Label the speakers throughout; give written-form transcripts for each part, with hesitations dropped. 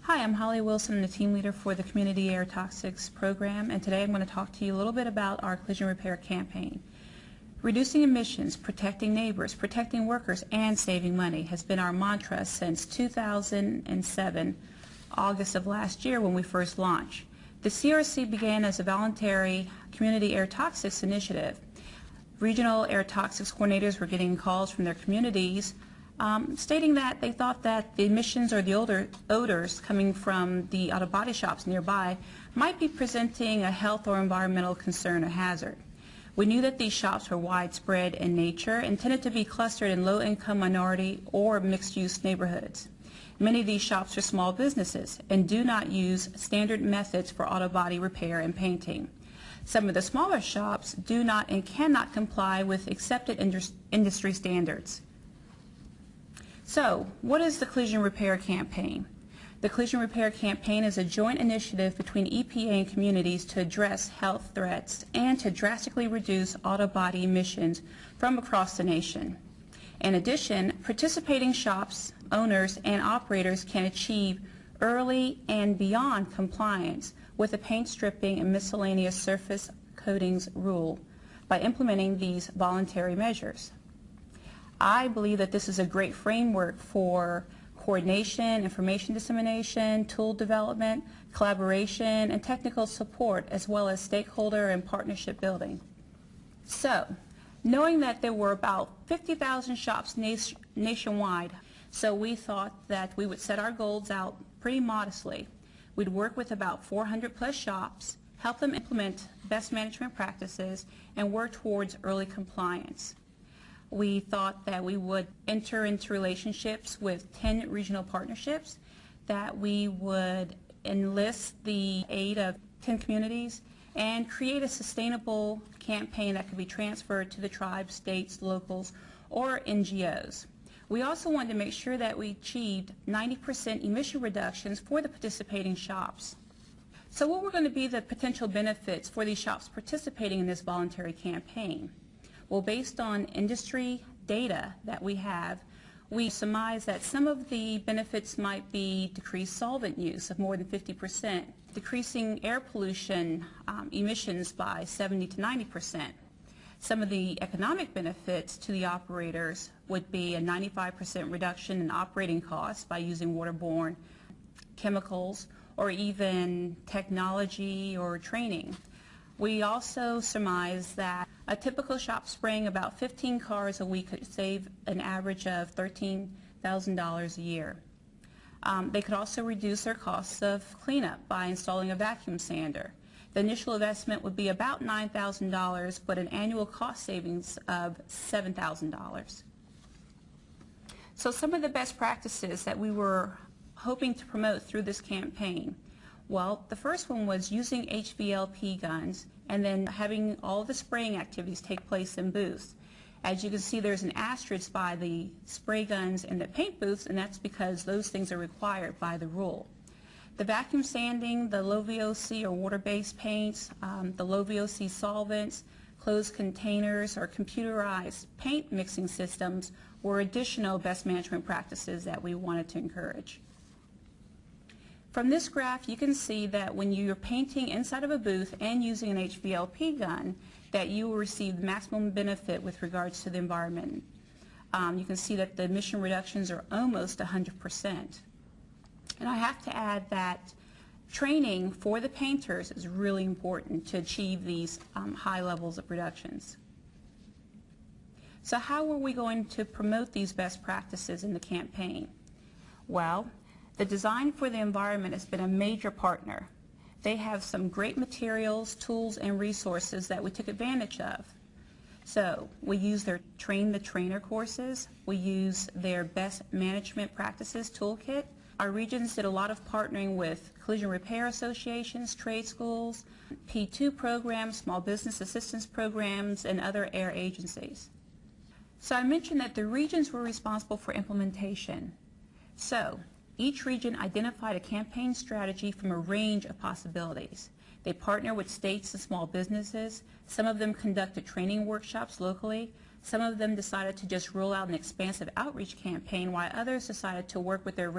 Speaker 1: Hi, I'm Holly Wilson. I'm the team leader for the Community Air Toxics program, and today I'm going to talk to you a little bit about our collision repair campaign. Reducing emissions, protecting neighbors, protecting workers, and saving money has been our mantra since 2007, August of last year when we first launched. The CRC began as a voluntary community air toxics initiative. Regional air toxics coordinators were getting calls from their communities stating that they thought that the emissions or the odors coming from the auto body shops nearby might be presenting a health or environmental concern or hazard. We knew that these shops were widespread in nature and tended to be clustered in low-income minority or mixed-use neighborhoods. Many of these shops are small businesses and do not use standard methods for auto body repair and painting. Some of the smaller shops do not and cannot comply with accepted industry standards. So, what is the Collision Repair Campaign? The Collision Repair Campaign is a joint initiative between EPA and communities to address health threats and to drastically reduce auto body emissions from across the nation. In addition, participating shops, owners, and operators can achieve early and beyond compliance with the paint stripping and miscellaneous surface coatings rule by implementing these voluntary measures. I believe that this is a great framework for coordination, information dissemination, tool development, collaboration, and technical support, as well as stakeholder and partnership building. So, knowing that there were about 50,000 shops nationwide, so we thought that we would set our goals out pretty modestly. We'd work with about 400 plus shops, help them implement best management practices, and work towards early compliance. We thought that we would enter into relationships with 10 regional partnerships, that we would enlist the aid of 10 communities, and create a sustainable campaign that could be transferred to the tribes, states, locals, or NGOs. We also wanted to make sure that we achieved 90% emission reductions for the participating shops. So what were going to be the potential benefits for these shops participating in this voluntary campaign? Well, based on industry data that we have, we surmise that some of the benefits might be decreased solvent use of more than 50%, decreasing air pollution emissions by 70 to 90%. Some of the economic benefits to the operators would be a 95% reduction in operating costs by using waterborne chemicals or even technology or training. We also surmise that a typical shop spraying about 15 cars a week could save an average of $13,000 a year. They could also reduce their costs of cleanup by installing a vacuum sander. The initial investment would be about $9,000, but an annual cost savings of $7,000. So some of the best practices that we were hoping to promote through this campaign. Well, the first one was using HVLP guns and then having all of the spraying activities take place in booths. As you can see, there's an asterisk by the spray guns and the paint booths, and that's because those things are required by the rule. The vacuum sanding, the low VOC or water-based paints, the low VOC solvents, closed containers, or computerized paint mixing systems were additional best management practices that we wanted to encourage. From this graph, you can see that when you're painting inside of a booth and using an HVLP gun, that you will receive maximum benefit with regards to the environment. You can see that the emission reductions are almost 100%. And I have to add that training for the painters is really important to achieve these high levels of reductions. So how are we going to promote these best practices in the campaign? Well, the Design for the Environment has been a major partner. They have some great materials, tools, and resources that we took advantage of. So we use their Train the Trainer courses. We use their Best Management Practices Toolkit. Our regions did a lot of partnering with collision repair associations, trade schools, P2 programs, small business assistance programs, and other air agencies. So I mentioned that the regions were responsible for implementation. So each region identified a campaign strategy from a range of possibilities. They partner with states and small businesses. Some of them conducted training workshops locally. Some of them decided to just roll out an expansive outreach campaign, while others decided to work with their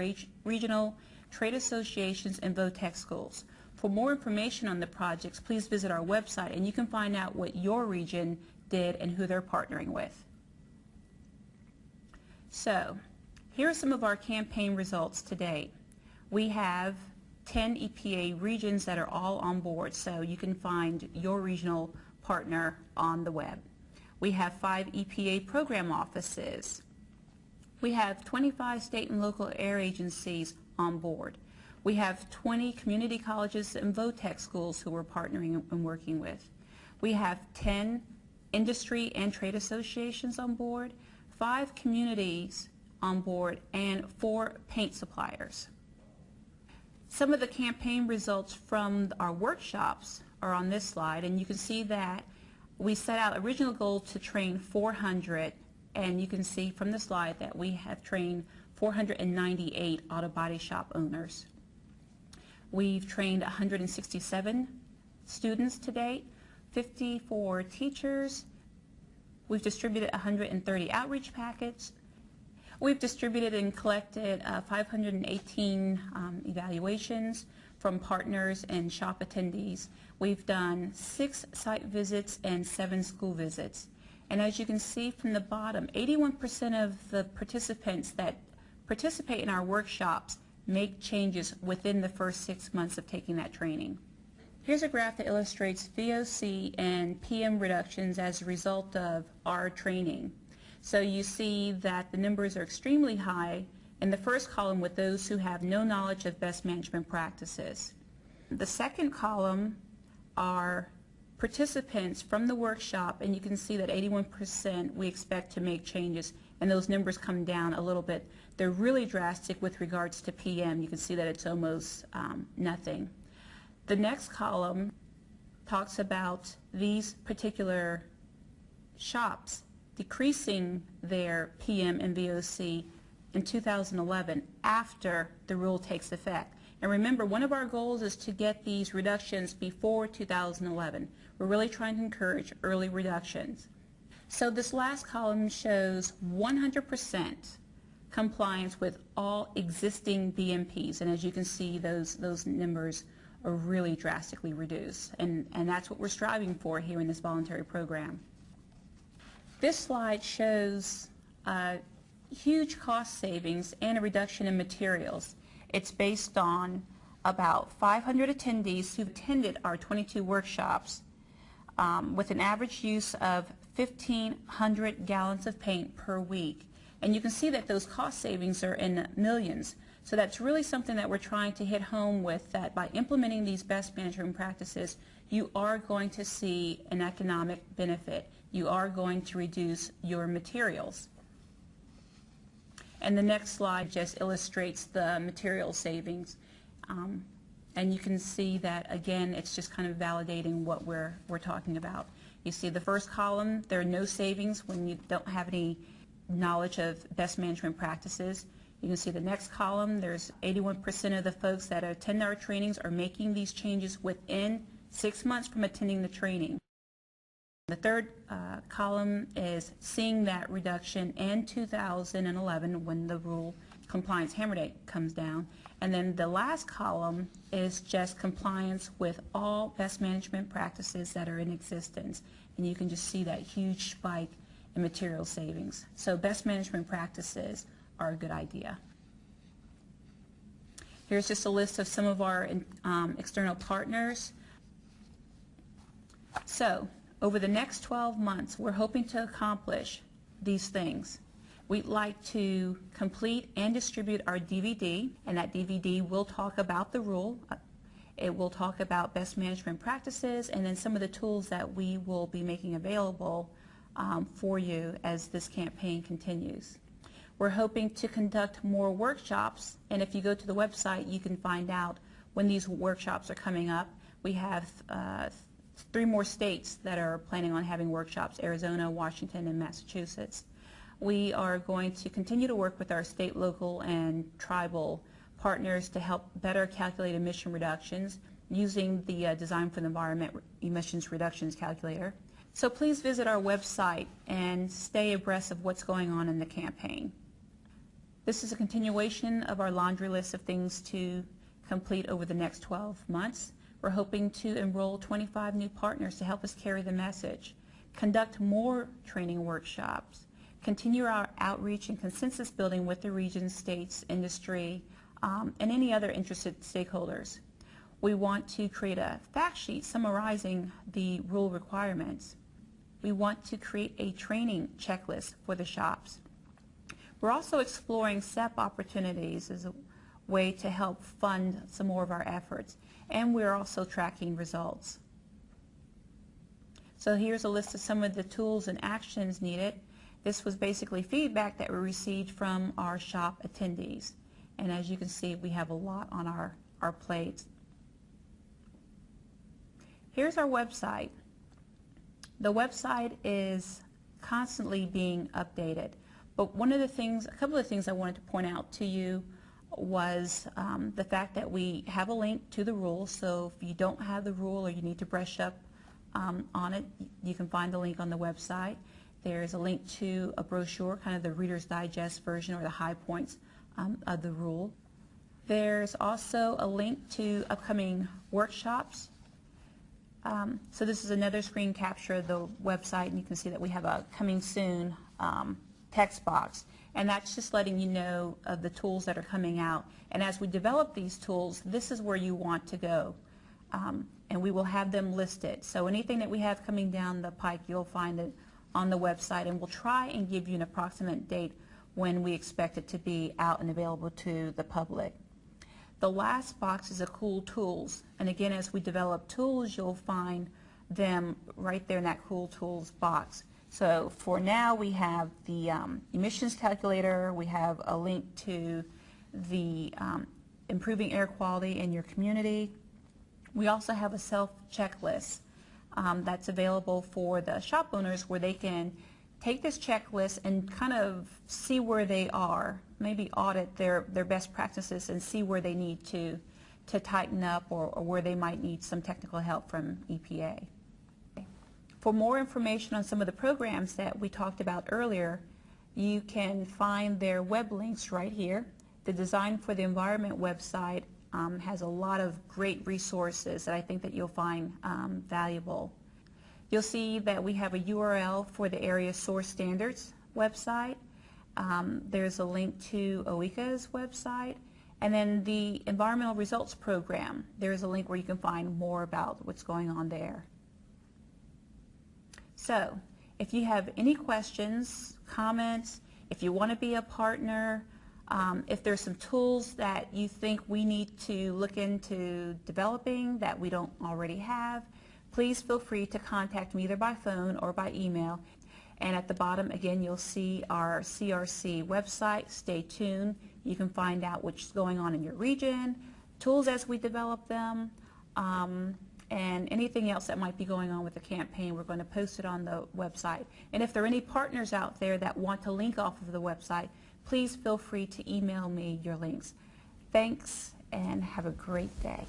Speaker 1: regional trade associations, and VOTEC schools. For more information on the projects, please visit our website and you can find out what your region did and who they're partnering with. So, here are some of our campaign results to date. We have 10 EPA regions that are all on board, so you can find your regional partner on the web. We have 5 EPA program offices. We have 25 state and local air agencies on board. We have 20 community colleges and VOTEC schools who we're partnering and working with. We have 10 industry and trade associations on board, 5 communities on board, and 4 paint suppliers. Some of the campaign results from our workshops are on this slide, and you can see that we set out original goal to train 400, and you can see from the slide that we have trained 498 auto body shop owners. We've trained 167 students to date, 54 teachers. We've distributed 130 outreach packets. We've distributed and collected 518 evaluations from partners and shop attendees. We've done 6 site visits and 7 school visits. And as you can see from the bottom, 81% of the participants that participate in our workshops make changes within the first 6 months of taking that training. Here's a graph that illustrates VOC and PM reductions as a result of our training. So you see that the numbers are extremely high in the first column with those who have no knowledge of best management practices. The second column are participants from the workshop, and you can see that 81% we expect to make changes, and those numbers come down a little bit. They're really drastic with regards to PM. You can see that it's almost nothing. The next column talks about these particular shops decreasing their PM and VOC in 2011 after the rule takes effect. And remember, one of our goals is to get these reductions before 2011. We're really trying to encourage early reductions. So this last column shows 100% compliance with all existing BMPs, and as you can see, those numbers are really drastically reduced, and that's what we're striving for here in this voluntary program. This slide shows huge cost savings and a reduction in materials. It's based on about 500 attendees who've attended our 22 workshops with an average use of 1,500 gallons of paint per week. And you can see that those cost savings are in millions. So that's really something that we're trying to hit home with, that by implementing these best management practices, you are going to see an economic benefit. You are going to reduce your materials. And the next slide just illustrates the material savings. And you can see that, again, it's just kind of validating what we're talking about. You see the first column, there are no savings when you don't have any knowledge of best management practices. You can see the next column, there's 81% of the folks that attend our trainings are making these changes within 6 months from attending the training. The third column is seeing that reduction in 2011 when the rule compliance hammer date comes down. And then the last column is just compliance with all best management practices that are in existence. And you can just see that huge spike in material savings. So best management practices are a good idea. Here's just a list of some of our external partners. So over the next 12 months, we're hoping to accomplish these things. We'd like to complete and distribute our DVD, and that DVD will talk about the rule. It will talk about best management practices and then some of the tools that we will be making available for you as this campaign continues. We're hoping to conduct more workshops, and if you go to the website, you can find out when these workshops are coming up. We have 3 more states that are planning on having workshops: Arizona, Washington, and Massachusetts. We are going to continue to work with our state, local, and tribal partners to help better calculate emission reductions using the Design for the Environment Emissions Reductions Calculator. So please visit our website and stay abreast of what's going on in the campaign. This is a continuation of our laundry list of things to complete over the next 12 months. We're hoping to enroll 25 new partners to help us carry the message, conduct more training workshops, continue our outreach and consensus building with the region, states, industry, and any other interested stakeholders. We want to create a fact sheet summarizing the rule requirements. We want to create a training checklist for the shops. We're also exploring SEP opportunities as a way to help fund some more of our efforts, and we're also tracking results. So here's a list of some of the tools and actions needed. This was basically feedback that we received from our shop attendees. And as you can see, we have a lot on our plates. Here's our website. The website is constantly being updated. But a couple of things I wanted to point out to you was the fact that we have a link to the rule. So if you don't have the rule or you need to brush up on it, you can find the link on the website. There's a link to a brochure, kind of the Reader's Digest version or the high points of the rule. There's also a link to upcoming workshops. So this is another screen capture of the website, and you can see that we have a coming soon text box. And that's just letting you know of the tools that are coming out. And as we develop these tools, this is where you want to go. And we will have them listed. So anything that we have coming down the pike, you'll find it on the website, and we'll try and give you an approximate date when we expect it to be out and available to the public. The last box is a cool tools, and again, as we develop tools, you'll find them right there in that cool tools box. So for now, we have the emissions calculator, we have a link to the improving air quality in your community. We also have a self-checklist that's available for the shop owners, where they can take this checklist and kind of see where they are, maybe audit their best practices and see where they need to tighten up, or where they might need some technical help from EPA. For more information on some of the programs that we talked about earlier, you can find their web links right here. The Design for the Environment website has a lot of great resources that I think that you'll find valuable. You'll see that we have a URL for the Area Source Standards website. There's a link to OECA's website. And then the Environmental Results Program, there's a link where you can find more about what's going on there. So, if you have any questions, comments, if you want to be a partner, if there's some tools that you think we need to look into developing that we don't already have, please feel free to contact me either by phone or by email. And at the bottom, again, you'll see our CRC website. Stay tuned. You can find out what's going on in your region, tools as we develop them, and anything else that might be going on with the campaign. We're going to post it on the website. And if there are any partners out there that want to link off of the website, please feel free to email me your links. Thanks, and have a great day.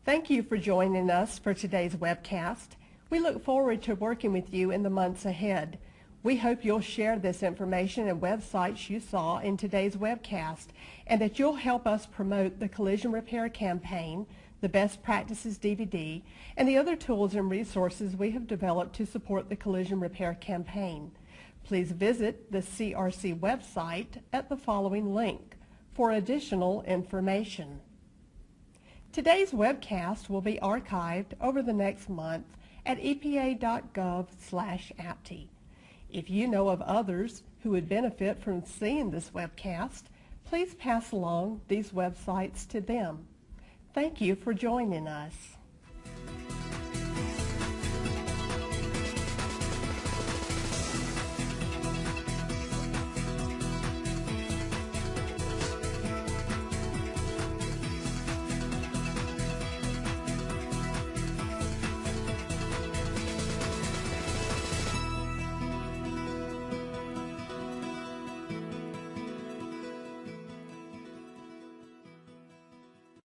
Speaker 2: Thank you for joining us for today's webcast. We look forward to working with you in the months ahead. We hope you'll share this information and websites you saw in today's webcast, and that you'll help us promote the Collision Repair Campaign, the Best Practices DVD, and the other tools and resources we have developed to support the Collision Repair Campaign. Please visit the CRC website at the following link for additional information. Today's webcast will be archived over the next month at epa.gov/APTI. If you know of others who would benefit from seeing this webcast, please pass along these websites to them. Thank you for joining us.